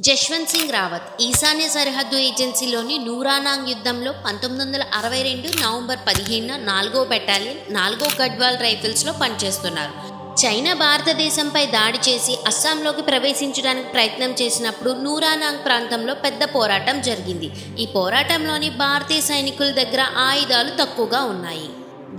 జశ్వంత్ సింగ్ రావత్ ఈశాన్య సరిహద్దు ఏజెన్సీలోని నూరానాంగ్ యుద్ధంలో 1962 నవంబర్ 15న 4వ బెటాలియన్ 4వ గఢ్వాల్ రైఫిల్స్లో పనిచేస్తున్నారు. చైనా భారతదేశంపై దాడి చేసి అస్సాంలోకి ప్రవేశించడానికి ప్రయత్నం చేసినప్పుడు నూరానాంగ్ ప్రాంతంలో పెద్ద పోరాటం జరిగింది. ఈ పోరాటంలోని భారతీయ సైనికుల దగ్గర ఆయుధాలు తక్కువగా ఉన్నాయి.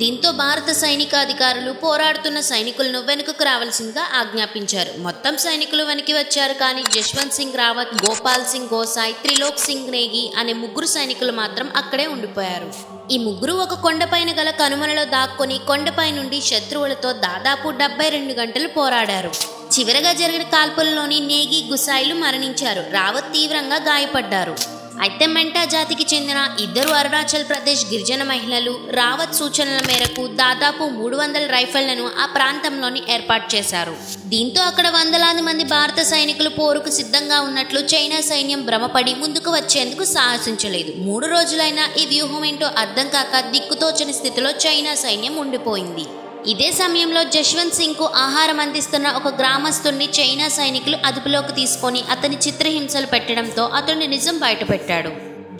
దీంతో భారత సైనిక అధికారులు పోరాడుతున్న సైనికులను వెనుకకు రావాల్సిందిగా ఆజ్ఞాపించారు. మొత్తం సైనికులు వెనక్కి వచ్చారు, కానీ జశ్వంత్ సింగ్ రావత్, గోపాల్ సింగ్ గోసాయ్, త్రిలోక్ సింగ్ నేగి అనే ముగ్గురు సైనికులు మాత్రం అక్కడే ఉండిపోయారు. ఈ ముగ్గురు ఒక కొండపైన గల కనుమలలో దాక్కుని కొండపై నుండి శత్రువులతో దాదాపు 72 గంటలు పోరాడారు. చివరగా జరిగిన కాల్పుల్లోని నేగి, గుసాయిలు మరణించారు. రావత్ తీవ్రంగా గాయపడ్డారు. అయితే మెంటా జాతికి చెందిన 2 అరుణాచల్ ప్రదేశ్ గిరిజన మహిళలు రావత్ సూచనల మేరకు దాదాపు 300 రైఫిళ్లను ఆ ప్రాంతంలోని ఏర్పాటు చేశారు. దీంతో అక్కడ వందలాది మంది భారత సైనికులు పోరుకు సిద్ధంగా ఉన్నట్లు చైనా సైన్యం భ్రమపడి ముందుకు వచ్చేందుకు సాహసించలేదు. 3 రోజులైనా ఈ వ్యూహం ఏంటో అర్థం కాక దిక్కుతోచని స్థితిలో చైనా సైన్యం ఉండిపోయింది. ఇదే సమయంలో జశ్వంత్ సింగ్కు ఆహారం అందిస్తున్న ఒక గ్రామస్తుడిని చైనా సైనికులు అదుపులోకి తీసుకొని అతని చిత్రహింసలు పెట్టడంతో అతని నిజం బయటపెట్టాడు.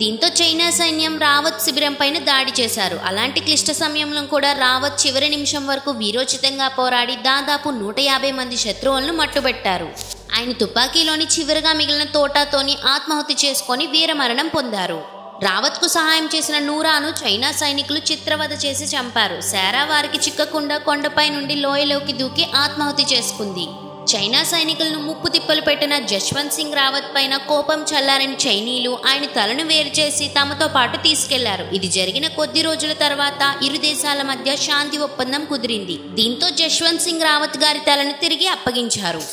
దీంతో చైనా సైన్యం రావత్ శిబిరం పైన దాడి చేశారు. అలాంటి క్లిష్ట సమయంలో కూడా రావత్ చివరి నిమిషం వరకు వీరోచితంగా పోరాడి దాదాపు 150 మంది శత్రువులను మట్టుబెట్టారు. ఆయన తుపాకీలోని చివరిగా మిగిలిన తోటాతోని ఆత్మాహుతి చేసుకొని వీరమరణం పొందారు. రావత్కు సహాయం చేసిన నూరాను చైనా సైనికులు చిత్రవద చేసి చంపారు. శారా వారికి చిక్కకుండా కొండపై నుండి లోయలోకి దూకి ఆత్మాహుతి చేసుకుంది. చైనా సైనికులను ముప్పు తిప్పలు పెట్టిన జశ్వంత్ సింగ్ రావత్ పైన కోపం చల్లారని చైనీయులు ఆయన తలను వేరు చేసి తమతో పాటు తీసుకెళ్లారు. ఇది జరిగిన కొద్ది రోజుల తర్వాత ఇరు దేశాల మధ్య శాంతి ఒప్పందం కుదిరింది. దీంతో జశ్వంత్ సింగ్ రావత్ గారి తలను తిరిగి అప్పగించారు.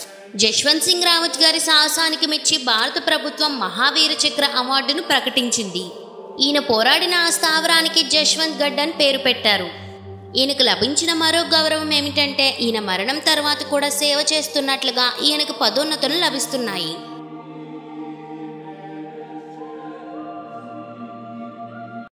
జశ్వంత్ సింగ్ రావత్ గారి సాహసానికి మెచ్చి భారత ప్రభుత్వం మహావీర చక్ర అవార్డును ప్రకటించింది. ఈయన పోరాడిన ఆ స్థావరానికి జశ్వంత్ గఢ్ అని పేరు పెట్టారు. ఈయనకు లభించిన మరో గౌరవం ఏమిటంటే ఈయన మరణం తర్వాత కూడా సేవ చేస్తున్నట్లుగా ఈయనకు పదోన్నతులు లభిస్తున్నాయి.